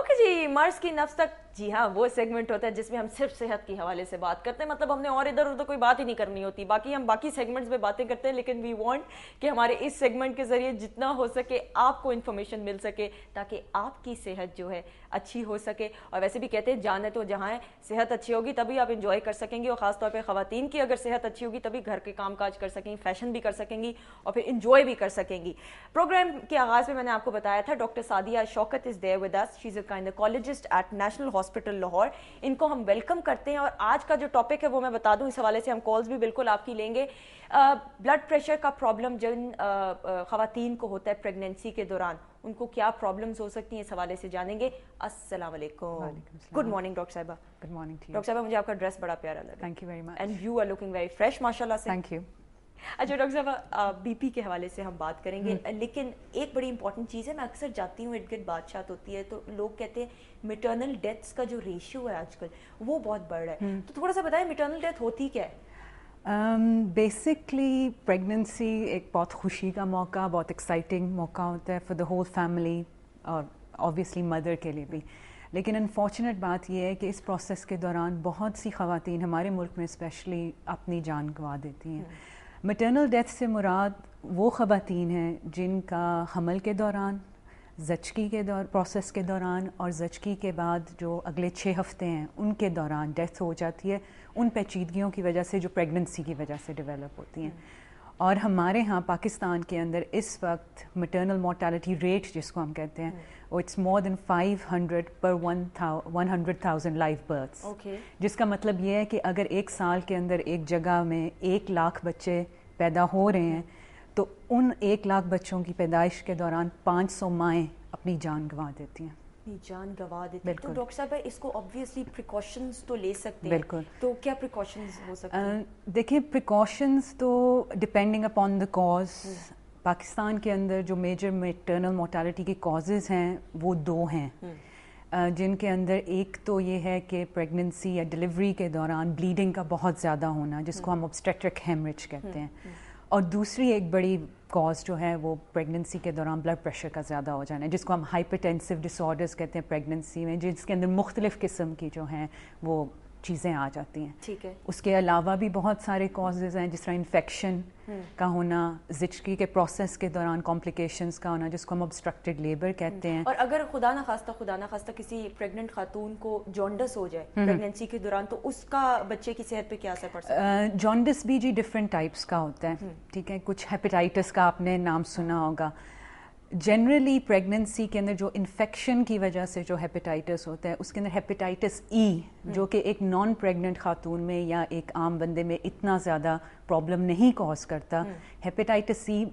Okay جی، مرض کی نفس تک، جی ہاں وہ سیگمنٹ ہوتا ہے جس میں ہم صرف صحت کے حوالے سے بات کرتے ہیں. مطلب ہم نے اور ادھر ادھر کوئی بات ہی نہیں کرنی ہوتی. باقی ہم باقی سیگمنٹس میں باتیں کرتے ہیں، لیکن وی وانٹ کہ ہمارے اس سیگمنٹ کے ذریعے جتنا ہو سکے آپ کو انفارمیشن مل سکے تاکہ آپ کی صحت جو ہے اچھی ہو سکے. اور ویسے بھی کہتے ہیں جان ہے تو جہاں ہے، صحت اچھی ہوگی تبھی آپ انجوائے کر سکیں گی، اور خاص طور پہ خواتین کی اگر صحت اچھی ہوگی تبھی گھر کے کام کاج کر سکیں گی، فیشن بھی کر سکیں گی اور پھر انجوائے بھی کر سکیں گی. پروگرام کے آغاز میں نے آپ کو بتایا تھا doctor Sadia Shaukat is there with us. She is a gynaecologist at National Hospital Lahore. ان کو ہم ویلکم کرتے ہیں. اور آج کا جو ٹاپک ہے وہ میں بتا دوں، اس حوالے سے ہم کالز بھی بالکل آپ کی لیں گے. بلڈ پریشر کا پرابلم جن خواتین کو ہوتا ہے پریگنینسی کے دوران، ان کو کیا پرابلمز ہو سکتی ہیں، اس حوالے سے جانیں گے. السلام علیکم. گڈ مارننگ ڈاکٹر صاحبہ. Good morning to you. Doctor صاحبہ مجھے آپ کا ڈریس بڑا پیارا لگا. Thank you very much. And you are looking very fresh ماشاء اللہ سے. Thank you. اچھا ڈاکٹر صاحبہ، بی پی کے حوالے سے ہم بات کریں گے، لیکن ایک بڑی امپورٹنٹ چیز ہے، میں اکثر جاتی ہوں ارد گرد بات شات ہوتی ہے تو لوگ کہتے ہیں میٹرنل ڈیتھس کا جو ریشیو ہے آج کل وہ بہت بڑھ رہا ہے. تو تھوڑا سا بتائیں میٹرنل ڈیتھ ہوتی کیا ہے؟ بیسکلی پریگننسی ایک بہت خوشی کا موقع، بہت ایکسائٹنگ موقع ہوتا ہے فار دا ہول فیملی اور آبویسلی مدر کے لیے بھی. لیکن انفارچونیٹ بات یہ ہے کہ اس پروسیس کے دوران بہت سی خواتین ہمارے ملک میں اسپیشلی اپنی جان گنوا دیتی ہیں. میٹرنل ڈیتھ سے مراد وہ خواتین ہیں جن کا حمل کے دوران، زچگی کے پروسیس کے دوران اور زچگی کے بعد جو اگلے 6 ہفتے ہیں ان کے دوران ڈیتھ ہو جاتی ہے ان پیچیدگیوں کی وجہ سے جو پریگننسی کی وجہ سے ڈیولپ ہوتی ہیں. اور ہمارے ہاں پاکستان کے اندر اس وقت میٹرنل مورٹیلٹی ریٹ جس کو ہم کہتے ہیں وہ it's more than 500 per 100,000 life births. جس کا مطلب یہ ہے کہ اگر ایک سال کے اندر ایک جگہ میں 1 لاکھ بچے پیدا ہو رہے ہیں تو ان 1 لاکھ بچوں کی پیدائش کے دوران 500 مائیں اپنی جان گنوا دیتی ہیں. جان گنوا دیتے ہیں. تو ڈاکٹر صاحب اس کو obviously precautions تو لے سکتے ہیں. بالکل. تو کیا precautions ہو سکتے ہیں؟ دیکھیں precautions تو depending upon the cause. Pakistan کے اندر جو میجر میٹرنل مورٹیلٹی کے کازز ہیں وہ 2 ہیں، جن کے اندر ایک تو یہ ہے کہ پریگننسی یا ڈلیوری کے دوران بلیڈنگ کا بہت زیادہ ہونا جس کو ہم obstetric hemorrhage کہتے ہیں، اور دوسری ایک بڑی کاز جو ہے وہ پریگننسی کے دوران بلڈ پریشر کا زیادہ ہو جانا ہے جس کو ہم ہائپرٹینسو ڈس آرڈرز کہتے ہیں پریگننسی میں، جس کے اندر مختلف قسم کی جو ہیں وہ چیزیں آ جاتی ہیں. ٹھیک ہے. اس کے علاوہ بھی بہت سارے کازز ہیں جس طرح انفیکشن کا ہونا، زچگی کے پروسیس کے دوران کمپلیکیشنز کا ہونا جس کو ہم obstructed لیبر کہتے ہیں. اور اگر خدا نہ خواستہ کسی پریگننٹ خاتون کو جونڈس ہو جائے پریگننسی کے دوران تو اس کا بچے کی صحت پہ کیا اثر پڑ سکتا ہے؟ جونڈس بھی جی ڈفرینٹ ٹائپس کا ہوتا ہے. ٹھیک ہے. کچھ ہیپیٹائٹس کا آپ نے نام سنا ہوگا. جنرلی پریگننسی کے اندر جو انفیکشن کی وجہ سے جو ہیپیٹائٹس ہوتا ہے اس کے اندر ہیپیٹائٹس ای جو کہ ایک نان پریگننٹ خاتون میں یا ایک عام بندے میں اتنا زیادہ پرابلم نہیں کاز کرتا. ہیپیٹائٹس ای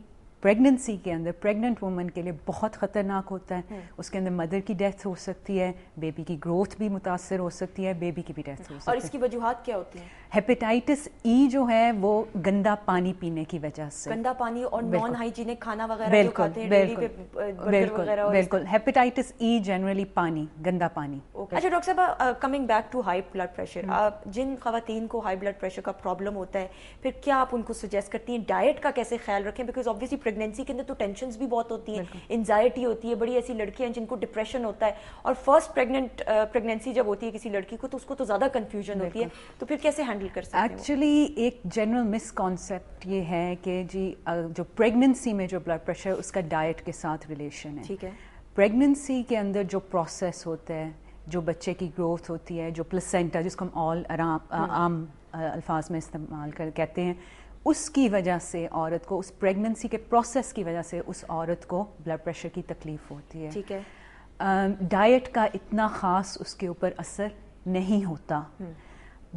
پریگننسی کے اندر پریگننٹ وومن کے لیے بہت خطرناک ہوتا ہے. اس کے اندر مدر کی ڈیتھ ہو سکتی ہے، بیبی کی گروتھ بھی متاثر ہو سکتی ہے، بیبی کی بھی ڈیتھ ہو سکتی ہے. اور اس کی وجوہات کیا ہوتی ہیں؟ ہیپیٹائٹس ای جو ہے وہ گندا پانی پینے کی وجہ سے، گندا پانی اور نان ہائیجینک کھانا وغیرہ جو کھاتے ہیں ڈیلی پہ برگر وغیرہ. بالکل. ہیپیٹائٹس ای جنرلی پانی، گندا پانی. اچھا ڈاکٹر صاحب coming back to high blood pressure, جن خواتین کو ہائی بلڈ پریشر کا پرابلم ہوتا ہے پھر کیا آپ ان کو سجیسٹ کرتی ہیں ڈائٹ کا کیسے خیال رکھیں؟ بیکاز آبویسلی پریگنینسی کے اندر تو ٹینشنز بھی بہت ہوتی ہیں، انزائٹی ہوتی ہے، بڑی ایسی لڑکیاں ہیں جن کو ڈپریشن ہوتا ہے، اور فرسٹ پریگنینسی جب ہوتی ہے کسی لڑکی کو تو اس کو تو زیادہ کنفیوژن ہوتی ہے، تو پھر کیسے ہینڈل کر سکتے ہیں؟ ایکچولی ایک جنرل مس کانسیپٹ یہ ہے کہ جی جو پریگننسی میں جو بلڈ پریشر اس کا ڈائٹ کے ساتھ ریلیشن ہے. ٹھیک ہے. پریگننسی کے اندر جو پروسیس ہوتا ہے، جو بچے کی گروتھ ہوتی ہے، جو پلسینٹا جس کو ہم عام الفاظ میں استعمال کہتے ہیں، اس کی وجہ سے عورت کو، اس پریگننسی کے پروسیس کی وجہ سے اس عورت کو بلڈ پریشر کی تکلیف ہوتی ہے. ٹھیک ہے. ڈائٹ کا اتنا خاص اس کے اوپر اثر نہیں ہوتا.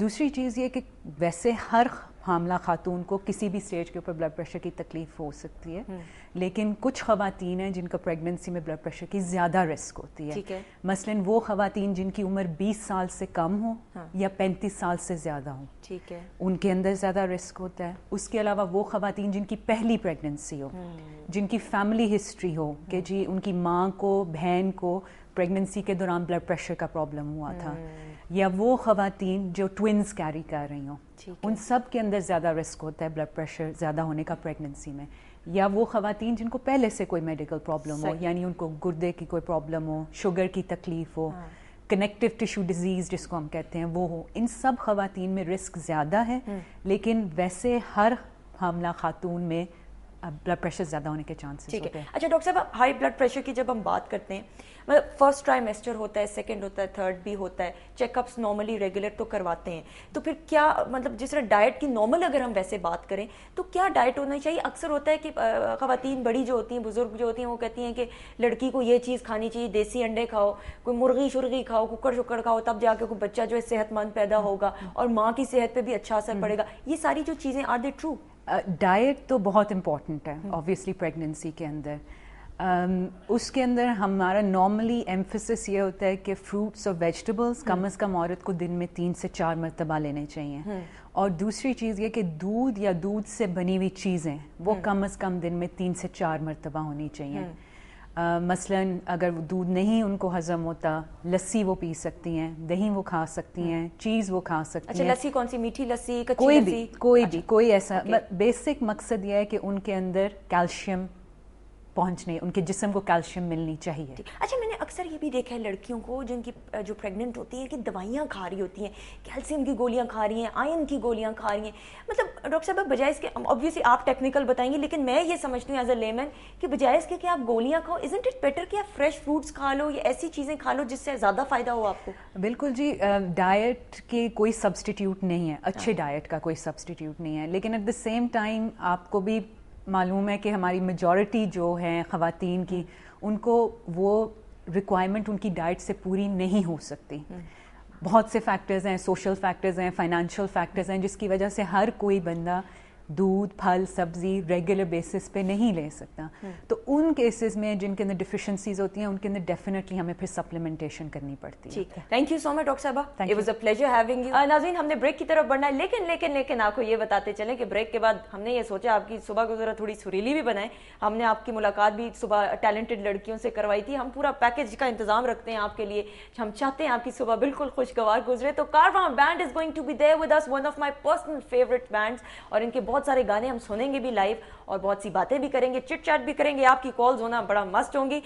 دوسری چیز یہ کہ ویسے ہر حاملہ خاتون کو کسی بھی سٹیج کے اوپر بلڈ پریشر کی تکلیف ہو سکتی ہے، لیکن کچھ خواتین ہیں جن کا پریگننسی میں بلڈ پریشر کی زیادہ رسک ہوتی ہے. مثلاً وہ خواتین جن کی عمر 20 سال سے کم ہو یا 35 سال سے زیادہ ہو، ٹھیک ہے، ان کے اندر زیادہ رسک ہوتا ہے. اس کے علاوہ وہ خواتین جن کی پہلی پریگننسی ہو، جن کی فیملی ہسٹری ہو کہ جی ان کی ماں کو، بہن کو پریگننسی کے دوران بلڈ پریشر کا پرابلم ہوا تھا، یا وہ خواتین جو ٹوئنز کیری کر رہی ہوں، ان سب کے اندر زیادہ رسک ہوتا ہے بلڈ پریشر زیادہ ہونے کا پریگننسی میں. یا وہ خواتین جن کو پہلے سے کوئی میڈیکل پرابلم ہو, یعنی ان کو گردے کی کوئی پرابلم ہو, شوگر کی تکلیف ہو, کنیکٹیو ٹیشو ڈیزیز جس کو ہم کہتے ہیں وہ ہو, ان سب خواتین میں رسک زیادہ ہے. لیکن ویسے ہر حاملہ خاتون میں بلڈ پریشر زیادہ ہونے کے چانسز ہوتے ہیں. اچھا ڈاکٹر صاحب, ہائی بلڈ پریشر کی جب ہم بات کرتے ہیں, مطلب فرسٹ ٹرائیمیسٹر ہوتا ہے, سیکنڈ ہوتا ہے, تھرڈ بھی ہوتا ہے, چیک اپس نارملی ریگولر تو کرواتے ہیں, تو پھر کیا مطلب جس طرح ڈائٹ کی نارمل اگر ہم ویسے بات کریں تو کیا ڈائٹ ہونا چاہیے؟ اکثر ہوتا ہے کہ خواتین بڑی جو ہوتی ہیں, بزرگ جو ہوتی ہیں, وہ کہتی ہیں کہ لڑکی کو یہ چیز کھانی چاہیے, دیسی انڈے کھاؤ, کوئی مرغی شرغی کھاؤ, ککڑ شکڑ کھاؤ, تب جا کے کوئی بچہ جو ہے صحت مند پیدا ہوگا اور ماں کی صحت پہ بھی اچھا اثر پڑے گا. یہ ساری جو چیزیں آر دے ٹرو؟ ڈائٹ تو بہت امپورٹنٹ ہے آبویسلی پریگننسی کے اندر. اس کے اندر ہمارا نارملی ایمفیسس یہ ہوتا ہے کہ فروٹس اور ویجیٹیبلس کم از کم عورت کو دن میں 3 سے 4 مرتبہ لینے چاہیے. اور دوسری چیز یہ کہ دودھ یا دودھ سے بنی ہوئی چیزیں وہ کم از کم دن میں 3 سے 4 مرتبہ ہونی چاہیے. مثلاً اگر دودھ نہیں ان کو ہضم ہوتا, لسی وہ پی سکتی ہیں, دہی وہ کھا سکتی ہیں, چیز وہ کھا سکتی ہیں. اچھا, لسی کون سی؟ میٹھی لسی, کچی لسی؟ کوئی ایسا. بیسک مقصد یہ ہے کہ ان کے اندر کیلشیم پہنچنے, ان کے جسم کو کیلشیم ملنی چاہیے. اچھا, میں نے اکثر یہ بھی دیکھا ہے لڑکیوں کو جن کی جو پریگننٹ ہوتی ہیں کہ دوائیاں کھا رہی ہوتی ہیں, کیلشیم کی گولیاں کھا رہی ہیں, آئرن کی گولیاں کھا رہی ہیں. مطلب ڈاکٹر صاحب بجائے اس کے, obviously آپ ٹیکنیکل بتائیں گے, لیکن میں یہ سمجھتی ہوں ایز اے لیمن کہ بجائے اس کے کہ آپ گولیاں کھاؤ, isn't it better کہ آپ فریش فروٹس کھا لو یا ایسی چیزیں کھا لو جس سے زیادہ فائدہ ہو آپ کو؟ بالکل جی, ڈائٹ کی کوئی سبسٹیٹیوٹ نہیں ہے, اچھے ڈائٹ کا کوئی سبسٹیٹیوٹ نہیں ہے. لیکن ایٹ دا سیم ٹائم آپ کو بھی معلوم ہے کہ ہماری میجورٹی جو ہیں خواتین کی, ان کو وہ ریکوائرمنٹ ان کی ڈائٹ سے پوری نہیں ہو سکتی. بہت سے فیکٹرز ہیں, سوشل فیکٹرز ہیں, فائنینشیل فیکٹرز ہیں, جس کی وجہ سے ہر کوئی بندہ دودھ, پھل, سبزی ریگولر بیسس پہ نہیں لے سکتا. تو ان کیسز میں جن کے اندر ڈیفیشنسیز ہوتی ہیں ان کے اندر ڈیفینیٹلی ہمیں پھر سپلیمنٹیشن کرنی پڑتی ہے. ٹھیک ہے, thank you so much doctor صاحبہ, it was a pleasure having you. ناظرین, ہم نے بریک کی طرف بڑھنا ہے, لیکن آپ کو یہ بتاتے چلیں کہ بریک کے بعد ہم نے یہ سوچا آپ کی صبح کو ذرا تھوڑی سریلی بھی بنائیں. ہم نے آپ کی ملاقات بھی صبح ٹیلنٹڈ لڑکیوں سے کروائی تھی. ہم پورا پیکج کا انتظام رکھتے ہیں آپ کے لیے, ہم چاہتے ہیں آپ کی صبح بالکل خوشگوار گزرے. تو Karavan band is going to be there with us, one of my personal favourite bands, اور ان کے بہت سارے گانے ہم سنیں گے بھی لائیو, اور بہت سی باتیں بھی کریں گے, چٹ چیٹ بھی کریں گے. آپ کی کالز ہونا بڑا مست ہوں گی.